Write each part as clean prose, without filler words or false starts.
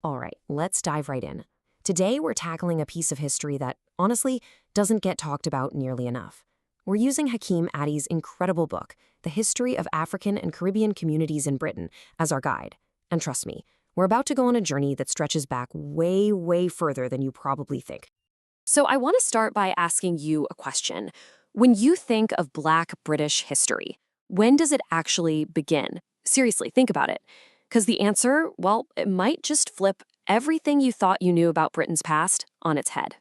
All right, let's dive right in. Today, we're tackling a piece of history that, honestly, doesn't get talked about nearly enough. We're using Hakeem Addy's incredible book, The History of African and Caribbean Communities in Britain, as our guide. And trust me, we're about to go on a journey that stretches back way, way further than you probably think. So I want to start by asking you a question. When you think of Black British history, when does it actually begin? Seriously, think about it. Because the answer, well, it might just flip everything you thought you knew about Britain's past on its head.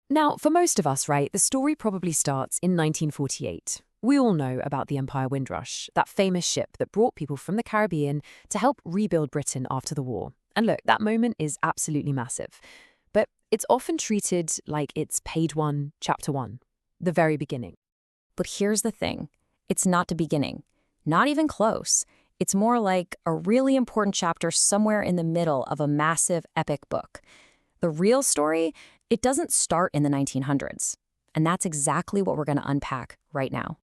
Now, for most of us, right, the story probably starts in 1948. We all know about the Empire Windrush, that famous ship that brought people from the Caribbean to help rebuild Britain after the war. And look, that moment is absolutely massive. But it's often treated like it's page one, chapter one, the very beginning. But here's the thing. It's not the beginning. Not even close. It's more like a really important chapter somewhere in the middle of a massive epic book. The real story, it doesn't start in the 1900s. And that's exactly what we're going to unpack right now.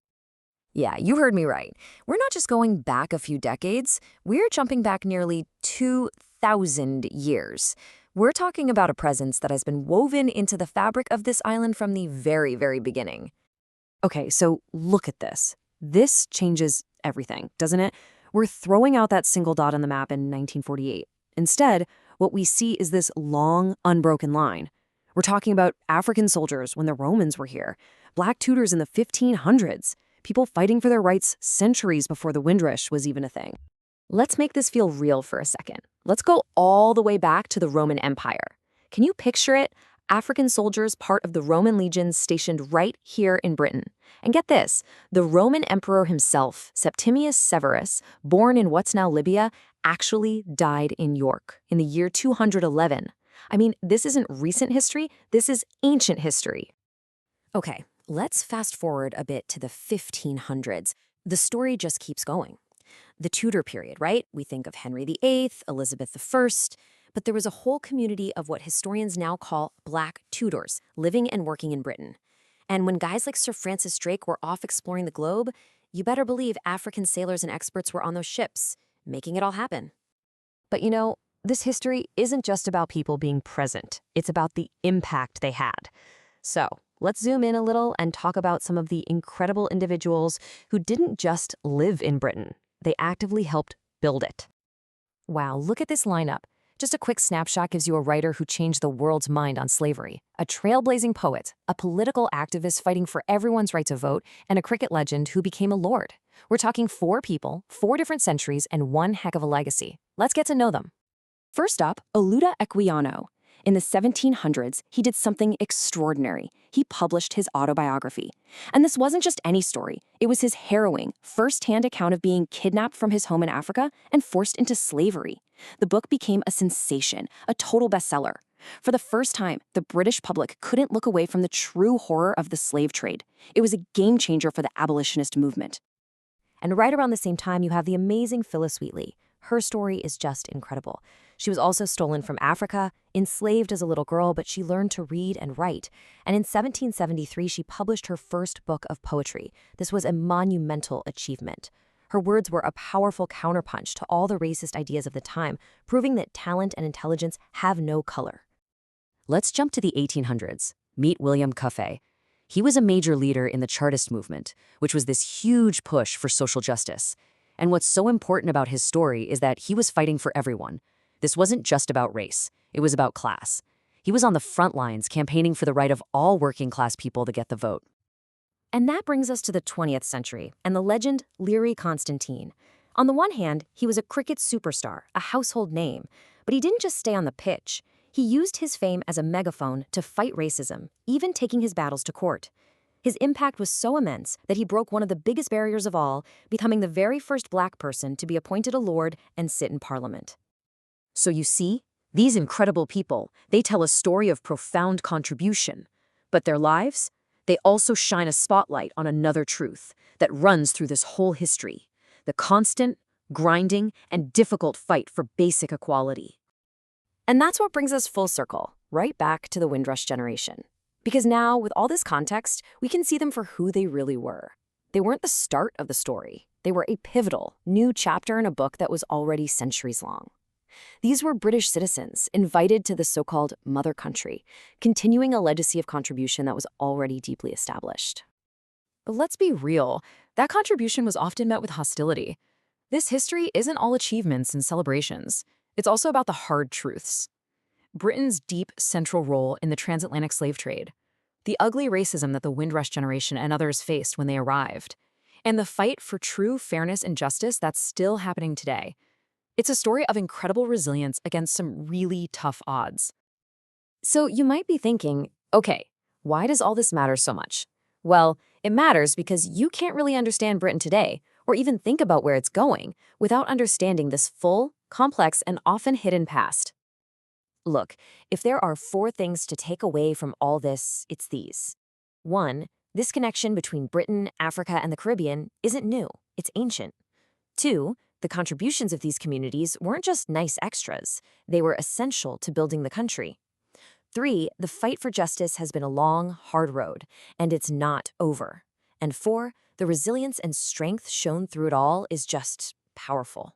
Yeah, you heard me right. We're not just going back a few decades, we're jumping back nearly 2,000 years. We're talking about a presence that has been woven into the fabric of this island from the very, very beginning. Okay, so look at this. This changes everything, doesn't it? We're throwing out that single dot on the map in 1948. Instead, what we see is this long, unbroken line. We're talking about African soldiers when the Romans were here, Black Tudors in the 1500s, people fighting for their rights centuries before the Windrush was even a thing. Let's make this feel real for a second. Let's go all the way back to the Roman Empire. Can you picture it? African soldiers part of the Roman legions stationed right here in Britain. And get this, the Roman emperor himself, Septimius Severus, born in what's now Libya, actually died in York in the year 211. I mean, this isn't recent history, this is ancient history. Okay, let's fast forward a bit to the 1500s. The story just keeps going. The Tudor period, right? We think of Henry VIII, Elizabeth I, but there was a whole community of what historians now call Black Tudors living and working in Britain. And when guys like Sir Francis Drake were off exploring the globe, you better believe African sailors and experts were on those ships, making it all happen. But you know, this history isn't just about people being present. It's about the impact they had. So let's zoom in a little and talk about some of the incredible individuals who didn't just live in Britain. They actively helped build it. Wow, look at this lineup. Just a quick snapshot gives you a writer who changed the world's mind on slavery, a trailblazing poet, a political activist fighting for everyone's right to vote, and a cricket legend who became a lord. We're talking 4 people, 4 different centuries, and one heck of a legacy. Let's get to know them. First up, Oluda Equiano. In the 1700s, he did something extraordinary. He published his autobiography. And this wasn't just any story. It was his harrowing, first-hand account of being kidnapped from his home in Africa and forced into slavery. The book became a sensation, a total bestseller. For the first time, the British public couldn't look away from the true horror of the slave trade. It was a game changer for the abolitionist movement. And right around the same time, you have the amazing Phyllis Wheatley. Her story is just incredible. She was also stolen from Africa, enslaved as a little girl, but she learned to read and write. And in 1773, she published her first book of poetry. This was a monumental achievement. Her words were a powerful counterpunch to all the racist ideas of the time, proving that talent and intelligence have no color. Let's jump to the 1800s. Meet William Cuffay. He was a major leader in the Chartist movement, which was this huge push for social justice. And what's so important about his story is that he was fighting for everyone. This wasn't just about race, it was about class. He was on the front lines campaigning for the right of all working-class people to get the vote. And that brings us to the 20th century and the legend Leary Constantine. On the one hand, he was a cricket superstar, a household name, but he didn't just stay on the pitch. He used his fame as a megaphone to fight racism, even taking his battles to court. His impact was so immense that he broke one of the biggest barriers of all, becoming the very first Black person to be appointed a lord and sit in Parliament. So you see, these incredible people, they tell a story of profound contribution. But their lives? They also shine a spotlight on another truth that runs through this whole history: the constant, grinding, and difficult fight for basic equality. And that's what brings us full circle, right back to the Windrush Generation. Because now, with all this context, we can see them for who they really were. They weren't the start of the story. They were a pivotal, new chapter in a book that was already centuries long. These were British citizens invited to the so-called mother country, continuing a legacy of contribution that was already deeply established. But let's be real, that contribution was often met with hostility. This history isn't all achievements and celebrations. It's also about the hard truths. Britain's deep central role in the transatlantic slave trade, the ugly racism that the Windrush Generation and others faced when they arrived, and the fight for true fairness and justice that's still happening today. It's a story of incredible resilience against some really tough odds. So you might be thinking, okay, why does all this matter so much? Well, it matters because you can't really understand Britain today, or even think about where it's going, without understanding this full, complex, and often hidden past. Look, if there are 4 things to take away from all this, it's these. 1. This connection between Britain, Africa, and the Caribbean isn't new, it's ancient. 2. The contributions of these communities weren't just nice extras, they were essential to building the country. 3. The fight for justice has been a long, hard road, and it's not over. And 4. The resilience and strength shown through it all is just powerful.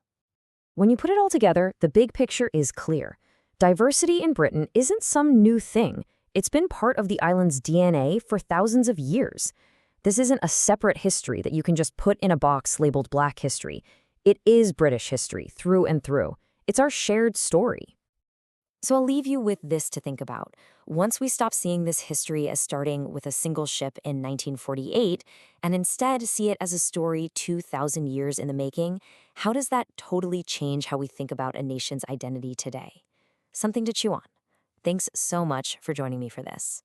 When you put it all together, the big picture is clear. Diversity in Britain isn't some new thing. It's been part of the island's DNA for thousands of years. This isn't a separate history that you can just put in a box labeled Black history. It is British history, through and through. It's our shared story. So I'll leave you with this to think about. Once we stop seeing this history as starting with a single ship in 1948, and instead see it as a story 2,000 years in the making, how does that totally change how we think about a nation's identity today? Something to chew on. Thanks so much for joining me for this.